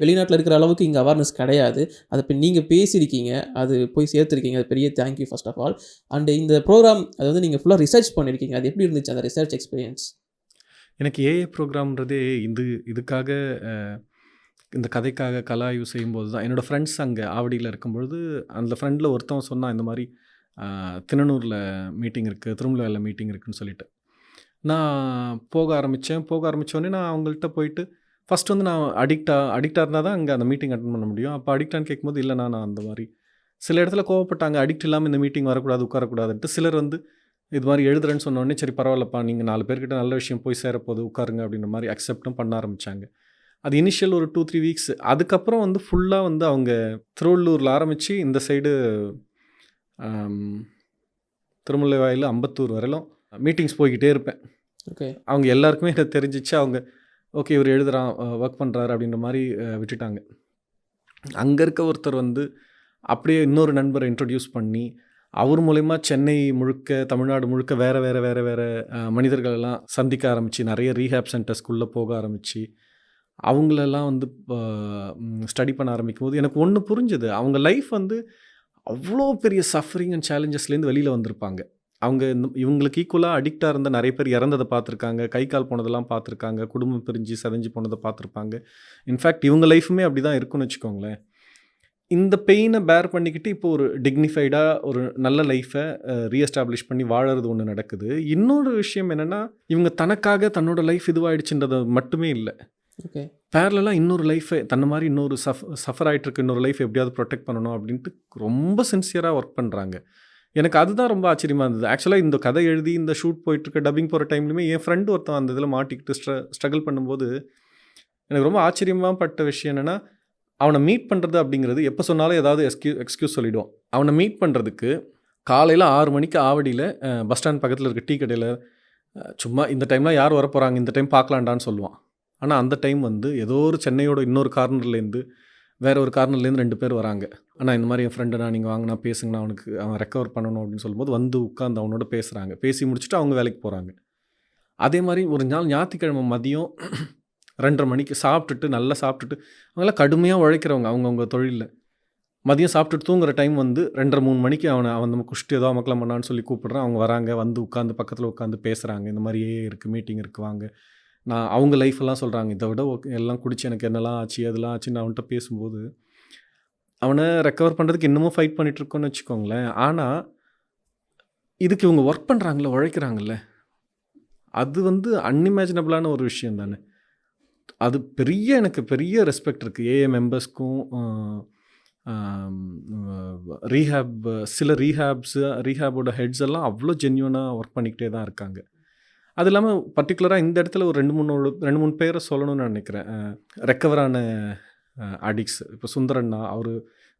வெளிநாட்டில் இருக்கிற அளவுக்கு இங்கே அவேர்னஸ் கிடையாது. அதை இப்போ நீங்கள் பேசியிருக்கீங்க, அது போய் சேர்த்துருக்கீங்க. அது பெரிய thank you first of all. And இந்த ப்ரோக்ராம் அது வந்து நீங்கள் ஃபுல்லாக ரிசர்ச் பண்ணியிருக்கீங்க. அது எப்படி இருந்துச்சு அந்த ரிசர்ச் எக்ஸ்பீரியன்ஸ்? எனக்கு ஏஏ ப்ரோக்ராம்ன்றதே இதுக்காக இந்த கதைக்காக கலாய்வு செய்யும்போது தான். என்னோடய ஃப்ரெண்ட்ஸ் அங்கே ஆவடியில் இருக்கும்பொழுது அந்த ஃப்ரெண்டில் ஒருத்தவன் சொன்னான், இந்த மாதிரி திண்ணனூரில் மீட்டிங் இருக்குது, திருமலையில் மீட்டிங் இருக்குதுன்னு சொல்லிட்டு. நான் போக ஆரம்பித்தோடனே நான் அவங்கள்ட்ட போயிட்டு ஃபஸ்ட்டு வந்து நான் அடிக்டாக இருந்தால் தான் அங்கே அந்த மீட்டிங் அட்டன் பண்ண முடியும். அப்போ அடிக்டான்னு கேட்கும்போது இல்லைண்ணா நான் அந்த மாதிரி, சில இடத்துல கோவப்பட்டாங்க, அடிக்ட் இல்லாமல் இந்த மீட்டிங் வரக்கூடாது உட்காரக்கூடாதுன்ட்டு. சிலர் வந்து இது மாதிரி எழுதுறேன்னு சொன்னோடனே சரி பரவாயில்லப்பா, நீங்கள் 4 பேர்கிட்ட நல்ல விஷயம் போய் சேரப்போது உட்காருங்க அப்படின்ற மாதிரி அக்செப்டும் பண்ண ஆரம்பித்தாங்க. அது இனிஷியல் ஒரு 2-3 வீக்ஸ். அதுக்கப்புறம் வந்து ஃபுல்லாக வந்து அவங்க திருவள்ளூரில் ஆரம்பித்து இந்த சைடு திருமலைவாயில் அம்பத்தூர் வரையிலும் மீட்டிங்ஸ் போய்கிட்டே இருப்பேன். ஓகே. அவங்க எல்லாருக்குமே எனக்கு தெரிஞ்சிச்சு. அவங்க ஓகே இவர் எழுதுகிறான், ஒர்க் பண்ணுறாரு அப்படின்ற மாதிரி விட்டுட்டாங்க. அங்கே இருக்க ஒருத்தர் வந்து அப்படியே இன்னொரு நண்பரை இன்ட்ரடியூஸ் பண்ணி, அவர் மூலியமா சென்னை முழுக்க, தமிழ்நாடு முழுக்க வேற மனிதர்களெல்லாம் சந்திக்க ஆரம்பிச்சு, நெறைய ரீஹேப் சென்டர்ஸ்குள்ள போக ஆரம்பிச்சு, அவங்களெல்லாம் வந்து ஸ்டடி பண்ண ஆரம்பிக்கும்போது எனக்கு ஒண்ணு புரிஞ்சது. அவங்க லைஃப் வந்து அவ்ளோ பெரிய சஃபரிங் அண்ட் சேலஞ்சஸ்லேருந்து வெளியில வந்திருப்பாங்க. அவங்க இவங்களுக்கு ஈக்குவலா அடிக்ட்டா இருந்த நெறைய பேர் இறந்தத பார்த்துருக்காங்க. கை, கால் போனதெல்லாம் பார்த்துருக்காங்க. குடும்பம் பிரிஞ்சு சிதைஞ்சு போனத பார்த்துருப்பாங்க. இன்ஃபேக்ட் இவங்க லைஃப்புமே அப்படிதான் இருக்கும்னு வச்சுக்கோங்களேன். இந்த பெயின பேர் பண்ணிக்கிட்டு இப்போ ஒரு டிக்னிஃபைடா ஒரு நல்ல லைஃபை ரீஎஸ்டாப்ளிஷ் பண்ணி வாழறது ஒண்ணு நடக்குது. இன்னொரு விஷயம் என்னன்னா, இவங்க தனக்காக தன்னோட லைஃப் இதுவாயிடுச்சுன்றது மட்டுமே இல்ல. ஓகே. பேரலலா இன்னொரு லைஃபை தன்ன மாரி இன்னொரு சஃபர் ஆயிட்டு இருக்க இன்னொரு லைஃப் எப்படியாவது புரொடெக்ட் பண்ணணும் அப்படின்ட்டு ரொம்ப சின்சியரா ஒர்க் பண்றாங்க. எனக்கு அதுதான் ரொம்ப ஆச்சரியமா இருந்தது. ஆக்சுவலா இந்த கதை எழுதி இந்த ஷூட் போயிட்டு இருக்க டப்பிங் போற டைம்லயுமே என் ஃப்ரெண்ட் ஒருத்தன் அந்த இதில மாட்டிக்கிட்டு ஸ்ட்ரகிள் பண்ணும்போது, எனக்கு ரொம்ப ஆச்சரியமா பட்ட விஷயம் என்னன்னா, அவன மீட் பண்றது அப்படிங்கிறது எப்ப சொன்னாலும் ஏதாவது எக்ஸ்கியூஸ் சொல்லிடுவான். அவன மீட் பண்றதுக்கு காலையில 6 மணிக்கு ஆவடியில பஸ் ஸ்டாண்ட் பக்கத்தில இருக்க டீ கடையில சும்மா இந்த டைம்லாம் யார் வரப்போறாங்க, இந்த டைம் பார்க்கலான்டான்னு சொல்லுவான். ஆனா அந்த டைம் வந்து ஏதோ ஒரு சென்னையோட இன்னொரு கார்னர்லேருந்து வேற ஒரு கார்னர்லேருந்து 2 பேர் வராங்க. அண்ணா இந்த மாதிரி என் ஃப்ரெண்டுண்ணா நீங்கள் வாங்கண்ணா பேசுங்கண்ணா அவன் ரெக்கவர் பண்ணணும் அப்படின்னு சொல்லும்போது வந்து உட்காந்து அவனோட பேசுகிறாங்க. பேசி முடிச்சுட்டு அவங்க வேலைக்கு போகிறாங்க. அதே மாதிரி ஒரு நாள் ஞாயிற்றுக்கிழமை மதியம் 2:30 மணிக்கு சாப்பிட்டுட்டு நல்லா சாப்பிட்டுட்டு அவங்களாம் கடுமையாக உழைக்கிறவங்க அவங்கவுங்க தொழிலில். மதியம் சாப்பிட்டுட்டு தூங்குற டைம் வந்து 2:30 3 மணிக்கு அவன் நம்ம குஷ்டி ஏதோ அமக்கலாம் பண்ணான்னு சொல்லி கூப்பிடுறான். அவங்க வராங்க, வந்து உட்காந்து பக்கத்தில் உட்காந்து பேசுகிறாங்க. இந்த மாதிரியே இருக்குது, மீட்டிங் இருக்குது வாங்க. நான் அவங்க லைஃப்பெல்லாம் சொல்கிறாங்க. இதை விட எல்லாம் குடிச்சு எனக்கு என்னெல்லாம் ஆச்சு அதெல்லாம் ஆச்சுன்னு அவன்கிட்ட பேசும்போது, அவனை ரெக்கவர் பண்ணுறதுக்கு இன்னமும் ஃபைட் பண்ணிகிட்ருக்கோன்னு வச்சுக்கோங்களேன். ஆனால் இதுக்கு இவங்க ஒர்க் பண்ணுறாங்களே, உழைக்கிறாங்கல்ல, அது வந்து அன்இமேஜினபிளான ஒரு விஷயம் தானே. அது எனக்கு பெரிய ரெஸ்பெக்ட் இருக்குது. ஏஏ மெம்பர்ஸ்க்கும் சில ரீஹேபோட ஹெட்ஸ் எல்லாம் அவ்வளோ ஜென்யூனாக ஒர்க் பண்ணிக்கிட்டே தான் இருக்காங்க. அது இல்லாமல் பர்டிகுலராக இந்த இடத்துல ஒரு 2-3 பேரை சொல்லணும்னு நினைக்கிறேன். ரெக்கவரான அடிக்ட்ஸ். இப்போ சுந்தரண்ணா அவர்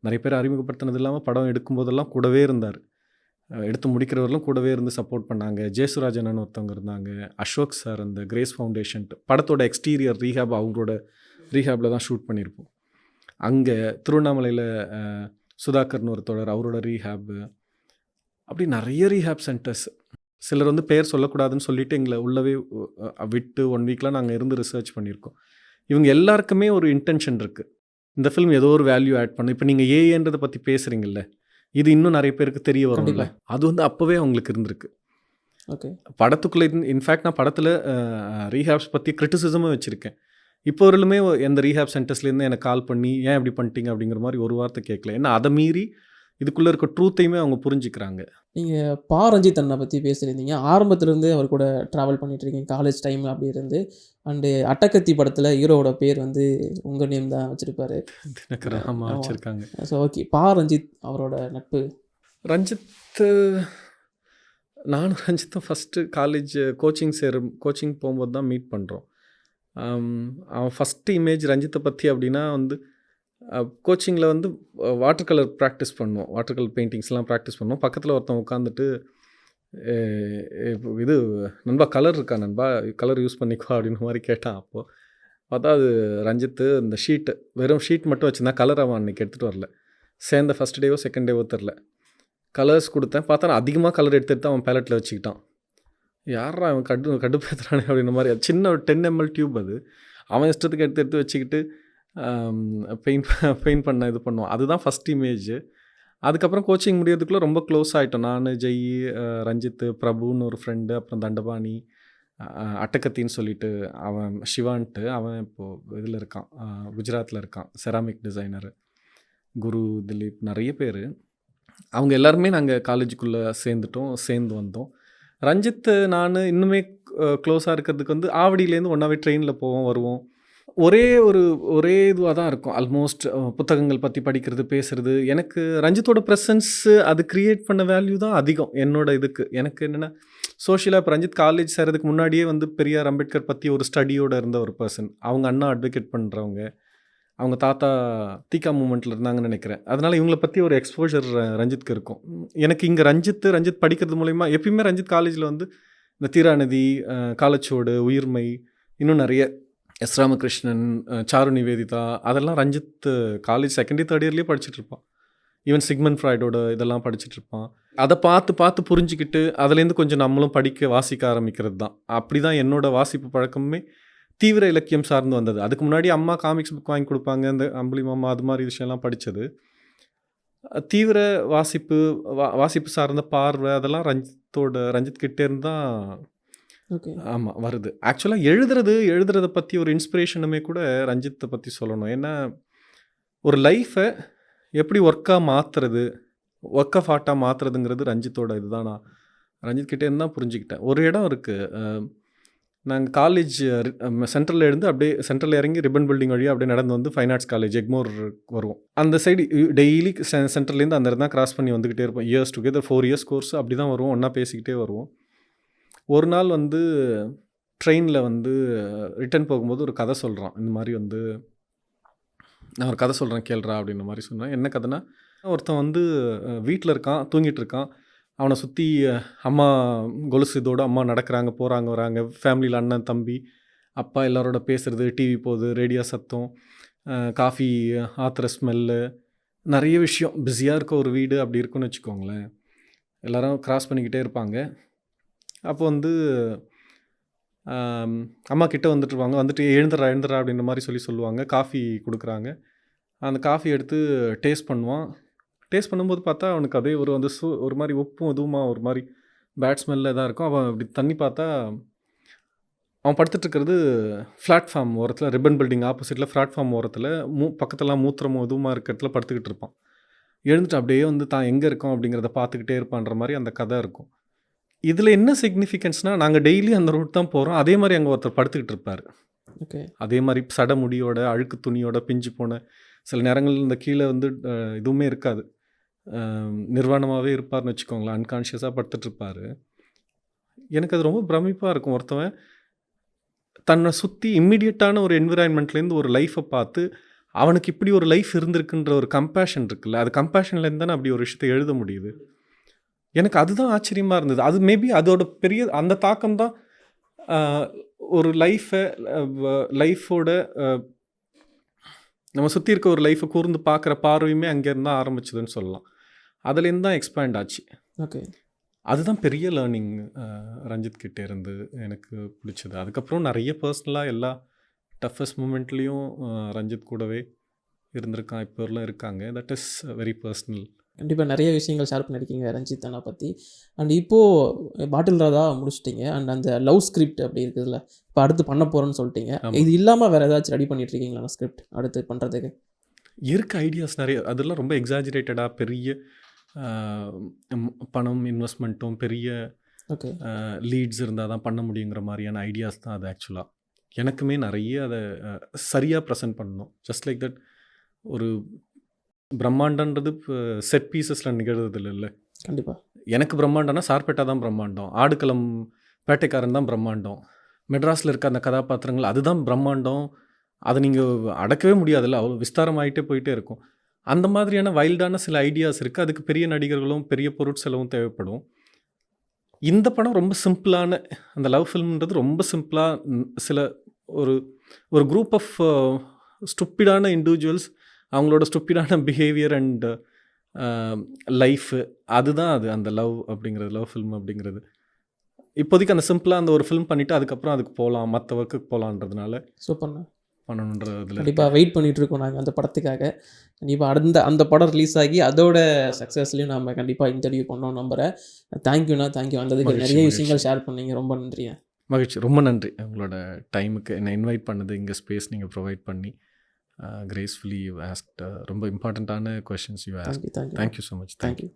நிறைய பேர் அறிமுகப்படுத்தினது இல்லாமல் படம் எடுக்கும்போதெல்லாம் கூடவே இருந்தார். எடுத்து முடிக்கிறவர்களும் கூடவே இருந்து சப்போர்ட் பண்ணாங்க. ஜெயசுராஜன் ஒருத்தவங்க இருந்தாங்க. அசோக் சார் அந்த கிரேஸ் ஃபவுண்டேஷன் படத்தோட எக்ஸ்டீரியர் ரீஹேப் அவங்களோட ரீஹேப்பில் தான் ஷூட் பண்ணியிருப்போம். அங்கே திருவண்ணாமலையில் சுதாகர்னு ஒரு தொடர் அவரோட ரீஹேப்பு. அப்படி நிறைய ரீஹேப் சென்டர்ஸ். சிலர் வந்து பேர் சொல்லக்கூடாதுன்னு சொல்லிட்டு எங்களை உள்ளவே விட்டு 1 வீக்லாம் நாங்கள் இருந்து ரிசர்ச் பண்ணியிருக்கோம். இவங்க எல்லாருக்குமே ஒரு இன்டென்ஷன் இருக்குது. இந்த ஃபிலிம் ஏதோ ஒரு வேல்யூ ஆட் பண்ணு. இப்போ நீங்கள் ஏஏன்றதை பற்றி பேசுகிறீங்கல்ல, இது இன்னும் நிறைய பேருக்கு தெரிய வரும்ல. அது வந்து அப்போவே அவங்களுக்கு இருந்திருக்கு. ஓகே. படத்துக்குள்ளே இன்ஃபேக்ட் நான் படத்தில் ரீஹேப்ஸ் பற்றி கிரிட்டிசிசமும் வச்சுருக்கேன். இப்போ வரலுமே எந்த ரீஹேப் சென்டர்ஸ்லேருந்து எனக்கு கால் பண்ணி ஏன் இப்படி பண்ணிட்டீங்க அப்படிங்கிற மாதிரி ஒரு வார்த்தை கேட்கல. ஏன்னா அதை மீறி இதுக்குள்ளே இருக்க ட்ரூத்தையுமே அவங்க புரிஞ்சுக்கிறாங்க. நீங்கள் பா ரஞ்சித் அண்ணா பற்றி பேசியிருந்தீங்க. ஆரம்பத்துலேருந்து அவர் கூட ட்ராவல் பண்ணிகிட்ருக்கீங்க காலேஜ் டைமில் அப்படி இருந்து. அண்டு அட்டகத்தி படத்தில் ஹீரோவோட பேர் வந்து உங்கள் நேம் தான் வச்சுருப்பாரு. ஆமாம் வச்சுருக்காங்க. ஸோ ஓகே, பா ரஞ்சித் அவரோட நட்பு. நானும் ரஞ்சித்தும் ஃபஸ்ட்டு காலேஜ் கோச்சிங் போகும்போது தான் மீட் பண்ணுறோம். அவன் ஃபஸ்ட்டு இமேஜ் ரஞ்சித்தை பற்றி அப்படின்னா வந்து கோச்சிங்கில் வந்து வாட்டர் கலர் ப்ராக்டிஸ் பண்ணுவோம். வாட்டர் கலர் பெயிண்டிங்ஸ்லாம் ப்ராக்டிஸ் பண்ணுவோம். பக்கத்தில் ஒருத்தன் உட்காந்துட்டு இது நண்பா கலர் இருக்கா நண்பா, கலர் யூஸ் பண்ணிக்கோ அப்படின்ற மாதிரி கேட்டான். அப்போது பார்த்தா அது ரஞ்சித்து இந்த வெறும் ஷீட் மட்டும் வச்சுருந்தான். கலர் அவன் அன்றைக்கி எடுத்துகிட்டு வரல. சேர்ந்த ஃபஸ்ட் டேவோ செகண்ட் டேவோ தெரில. கலர்ஸ் கொடுத்தேன். பார்த்தா நான் அதிகமாக கலர் எடுத்துகிட்டு அவன் பேலட்டில் வச்சுக்கிட்டான். யாரா அவன் கடுப்பேற்றுறானே அப்படின்ற மாதிரி. அது சின்ன ஒரு 10 ml டியூப். அது அவன் இஷ்டத்துக்கு எடுத்து வச்சுக்கிட்டு பெயிண்ட் பண்ண இது பண்ணுவான். அதுதான் ஃபஸ்ட் இமேஜ். அதுக்கப்புறம் கோச்சிங் முடியறதுக்குள்ளே ரொம்ப க்ளோஸ் ஆகிட்டோம். நான், ஜெய், ரஞ்சித்து, பிரபுன்னு ஒரு ஃப்ரெண்டு, அப்புறம் தண்டபாணி, அட்டகத்தின்னு சொல்லிட்டு அவன் சிவான்ட்டு அவன் இப்போது இதில் இருக்கான், குஜராத்தில் இருக்கான், செராமிக் டிசைனரு. குரு, திலீப், நிறைய பேர். அவங்க எல்லாருமே நாங்கள் காலேஜுக்குள்ளே சேர்ந்து வந்தோம். ரஞ்சித் நான் இன்னுமே க்ளோஸாக இருக்கிறதுக்கு வந்து ஆவடியிலேருந்து ஒன்றாவே ட்ரெயினில் போவோம் வருவோம். ஒரே இதுவாக தான் இருக்கும். ஆல்மோஸ்ட் புத்தகங்கள் பற்றி படிக்கிறது, பேசுகிறது. எனக்கு ரஞ்சித்தோட ப்ரெசன்ஸு அது க்ரியேட் பண்ண வேல்யூ தான் அதிகம் என்னோட இதுக்கு. எனக்கு என்னென்னா சோஷியலாக இப்போ ரஞ்சித் காலேஜ் சேர்றதுக்கு முன்னாடியே வந்து பெரியார் அம்பேத்கர் பற்றி ஒரு ஸ்டடியோடு இருந்த ஒரு பர்சன். அவங்க அண்ணா அட்வொகேட் பண்ணுறவங்க. அவங்க தாத்தா தீகா மூமெண்ட்டில் இருந்தாங்கன்னு நினைக்கிறேன். அதனால் இவங்கள பற்றி ஒரு எக்ஸ்போஜர் ரஞ்சித்துக்கு இருக்கும். எனக்கு இங்கே ரஞ்சித் படிக்கிறது மூலிமா எப்பயுமே ரஞ்சித் காலேஜில் வந்து இந்த தீராநதி, காலச்சுவடு, உயிர்மை, இன்னும் நிறைய எஸ் ராமகிருஷ்ணன், சாரு நிவேதிதா, அதெல்லாம் Ranjith college second year third இயர்லேயே படிச்சுட்டு இருப்பான். ஈவன் சிக்மண்ட் ஃப்ராய்டோட இதெல்லாம் படிச்சுட்ருப்பான். அதை பார்த்து பார்த்து புரிஞ்சுக்கிட்டு அதுலேருந்து கொஞ்சம் நம்மளும் வாசிக்க ஆரம்பிக்கிறது தான். அப்படி தான் என்னோடய வாசிப்பு பழக்கமே தீவிர இலக்கியம் சார்ந்து வந்தது. அதுக்கு முன்னாடி அம்மா காமிக்ஸ் புக் வாங்கி கொடுப்பாங்க, இந்த அம்புலி மாமா அது மாதிரி விஷயம்லாம் படித்தது. தீவிர வாசிப்பு சார்ந்த பார்வை அதெல்லாம் ரஞ்சித் கிட்டேருந்து தான் ஓகே. ஆமாம் வருது. ஆக்சுவலாக எழுதுறதை பற்றி ஒரு இன்ஸ்பிரேஷனுமே கூட ரஞ்சித்தை பற்றி சொல்லணும். ஏன்னா ஒரு லைஃப்பை எப்படி ஒர்க்காக மாற்றுறது, ஒர்க் ஆஃப் ஆர்ட்டாக மாற்றுறதுங்கிறது ரஞ்சித்தோட இதுதான். நான் ரஞ்சித் கிட்டேருந்து தான் புரிஞ்சுக்கிட்டேன். ஒரு இடம் இருக்குது, நாங்கள் காலேஜ் சென்ட்ரலில் இருந்து அப்படியே சென்ட்ரலில் இறங்கி ரிப்பன் பில்டிங் வழியாக அப்படியே நடந்து வந்து ஃபைன் ஆர்ட்ஸ் காலேஜ் எக்மோர் வருவோம். அந்த சைடு டெய்லி சென்ட்ரல்லேருந்து அந்த இடம் தான் கிராஸ் பண்ணி வந்துக்கிட்டே இருப்போம். இயர்ஸ் டுகெதர் 4 இயர்ஸ் கோர்ஸ் அப்படி தான் வருவோம், ஒன்றா பேசிக்கிட்டே வருவோம். ஒரு நாள் வந்து ட்ரெயினில் வந்து ரிட்டர்ன் போகும்போது ஒரு கதை சொல்கிறான். இந்த மாதிரி வந்து நான் ஒரு கதை சொல்கிறேன் கேள்றா அப்படின்ற மாதிரி சொன்னேன். என்ன கதைனா, ஒருத்தன் வந்து வீட்டில் இருக்கான், தூங்கிட்டு இருக்கான். அவனை சுற்றி அம்மா கொலுசு இதோடு அம்மா நடக்கிறாங்க, போகிறாங்க, வராங்க. ஃபேமிலியில் அண்ணன், தம்பி, அப்பா எல்லாரோட பேசுகிறது, டிவி போகுது, ரேடியோ சத்தம், காஃபி ஆத்துற ஸ்மெல்லு, நிறைய விஷயம். பிஸியாக இருக்க ஒரு வீடு அப்படி இருக்குன்னு வச்சுக்கோங்களேன். எல்லோரும் கிராஸ் பண்ணிக்கிட்டே இருப்பாங்க. அப்போ வந்து அம்மா கிட்டே வந்துட்டுருவாங்க. வந்துட்டு எழுந்துடுறா அப்படின்ற மாதிரி சொல்லுவாங்க. காஃபி கொடுக்குறாங்க. அந்த காஃபி எடுத்து டேஸ்ட் பண்ணுவான். டேஸ்ட் பண்ணும்போது பார்த்தா அவனுக்கு அதே ஒரு மாதிரி உப்பும் இதுவுமா ஒரு மாதிரி பேட் ஸ்மெல்லில் தான் இருக்கும். அவன் அப்படி தண்ணி பார்த்தா அவன் படுத்துட்ருக்கிறது பிளாட்ஃபார்ம் ஓரத்தில், ரிப்பன் பில்டிங் ஆப்போசிட்டில் பிளாட்ஃபார்ம் ஓரத்தில் பக்கத்துலாம் மூத்திரமோ இதுவுமா இருக்க இடத்துல படுத்துக்கிட்டு இருப்பான். எழுந்துட்டு அப்படியே வந்து தான் எங்கே இருக்கோம் அப்படிங்கிறத பார்த்துக்கிட்டே இருப்பான்ற மாதிரி அந்த கதை இருக்கும். இதில் என்ன சிக்னிஃபிகன்ஸ்னால், நாங்கள் டெய்லி அந்த ரூட் தான் போகிறோம். அதே மாதிரி அங்கே ஒருத்தர் படுத்துக்கிட்டு இருப்பார். ஓகே. அதே மாதிரி சட முடியோட, அழுக்கு துணியோட, பிஞ்சு போன, சில நேரங்கள் இந்த கீழே வந்து இதுவுமே இருக்காது, நிர்வாணமாகவே இருப்பார்னு வச்சுக்கோங்களேன். அன்கான்ஷியஸாக படுத்துட்ருப்பார். எனக்கு அது ரொம்ப பிரமிப்பாக இருக்கும். ஒருத்தவன் தன்னை சுற்றி இம்மிடியட்டான ஒரு என்விரான்மெண்ட்லேருந்து ஒரு லைஃப்பை பார்த்து அவனுக்கு இப்படி ஒரு லைஃப் இருந்திருக்குன்ற ஒரு கம்பேஷன் இருக்குல்ல, அது கம்பேஷன்லேருந்து தானே அப்படி ஒரு விஷயத்தை எழுத முடியுது. எனக்கு அதுதான் ஆச்சரியமாக இருந்தது. அது மேபி அதோட பெரிய அந்த தாக்கம் தான் ஒரு லைஃபோட நம்ம சுற்றி இருக்க ஒரு லைஃப்பை கூர்ந்து பார்க்குற பார்வையுமே அங்கேருந்து தான் ஆரம்பிச்சதுன்னு சொல்லலாம். அதுலேருந்து தான் எக்ஸ்பேண்ட் ஆச்சு. ஓகே. அதுதான் பெரிய லேர்னிங் ரஞ்சித் கிட்டே இருந்து எனக்கு பிடிச்சது. அதுக்கப்புறம் நிறைய பர்சனலாக எல்லா டஃபஸ்ட் மூமெண்ட்லேயும் ரஞ்சித் கூடவே இருந்திருக்கான், இப்போலாம் இருக்காங்க. That is very personal. கண்டிப்பாக நிறைய விஷயங்கள் ஷேர் பண்ணியிருக்கீங்க ரஞ்சித் அண்ணா பற்றி. அண்ட் இப்போது பாட்டில் ராதா முடிச்சிட்டிங்க. அண்ட் அந்த லவ் ஸ்கிரிப்ட் அப்படி இருக்குதுல்ல, இப்போ அடுத்து பண்ண போகிறேன்னு சொல்லிட்டீங்க. இது இல்லாமல் வேறு ஏதாச்சும் ரெடி பண்ணிட்டுருக்கீங்களா ஸ்கிரிப்ட் அடுத்து பண்ணுறதுக்கு? இருக்க ஐடியாஸ் நிறைய, அதெல்லாம் ரொம்ப எக்ஸாஜரேட்டடாக பெரிய பணம் இன்வெஸ்ட்மெண்ட்டும் பெரிய ஓகே லீட்ஸ் இருந்தால் தான் பண்ண முடியுங்கிற மாதிரியான ஐடியாஸ் தான் அது. ஆக்சுவலாக எனக்குமே நிறைய அதை சரியாக ப்ரெசென்ட் பண்ணணும். ஜஸ்ட் லைக் தட் ஒரு பிரம்மாண்டன்றது செட் பீசஸில் நிகழ்றது இல்லை. கண்டிப்பாக எனக்கு பிரம்மாண்டம்னா சார்பேட்டா தான் பிரம்மாண்டம், ஆடுகளம் பேட்டைக்காரன் தான் பிரம்மாண்டம், மெட்ராஸில் இருக்க அந்த கதாபாத்திரங்கள் அதுதான் பிரம்மாண்டம். அதை நீங்கள் அடக்கவே முடியாதுல்ல, அவ்வளோ விஸ்தாரமாகிட்டே போயிட்டே இருக்கும். அந்த மாதிரியான வைல்டான சில ஐடியாஸ் இருக்குது. அதுக்கு பெரிய நடிகர்களும் பெரிய பொருட்செலவும் தேவைப்படும். இந்த படம் ரொம்ப சிம்பிளான, அந்த லவ் ஃபில்ம்ன்றது ரொம்ப சிம்பிளாக சில ஒரு குரூப் ஆஃப் ஸ்டூப்பிடான இண்டிவிஜுவல்ஸ், அவங்களோட ஸ்டூப்பிடான பிஹேவியர் அண்ட் லைஃபு, அதுதான் அது அந்த லவ் அப்படிங்கிறது, லவ் ஃபில்ம் அப்படிங்கிறது. இப்போதைக்கு அந்த சிம்பிளாக அந்த ஒரு ஃபில்ம் பண்ணிவிட்டு அதுக்கப்புறம் அதுக்கு போகலாம், மற்ற ஒர்க்குக்கு போகலான்றதுனால சூப்பர்ண்ணா பண்ணணுன்றதுல கண்டிப்பாக வெயிட் பண்ணிகிட்ருக்கோம் நாங்கள் அந்த படத்துக்காக. கண்டிப்பாக அந்த படம் ரிலீஸ் ஆகி அதோட சக்ஸஸ்லையும் நம்ம கண்டிப்பாக இன்டர்வியூ பண்ணோம் நம்புகிறேன். தேங்க்யூண்ணா, தேங்க்யூ. வந்ததுக்கு நிறைய விஷயங்கள் ஷேர் பண்ணீங்க, ரொம்ப நன்றிண்ணா. மகிழ்ச்சி, ரொம்ப நன்றி. உங்களோட டைமுக்கு என்னை இன்வைட் பண்ணது, இங்கே ஸ்பேஸ் நீங்கள் ப்ரொவைட் பண்ணி gracefully you asked ரொம்ப இம்பார்ட்டண்ட்டான questions you asked. Thank you. Thank you so much. Thank you.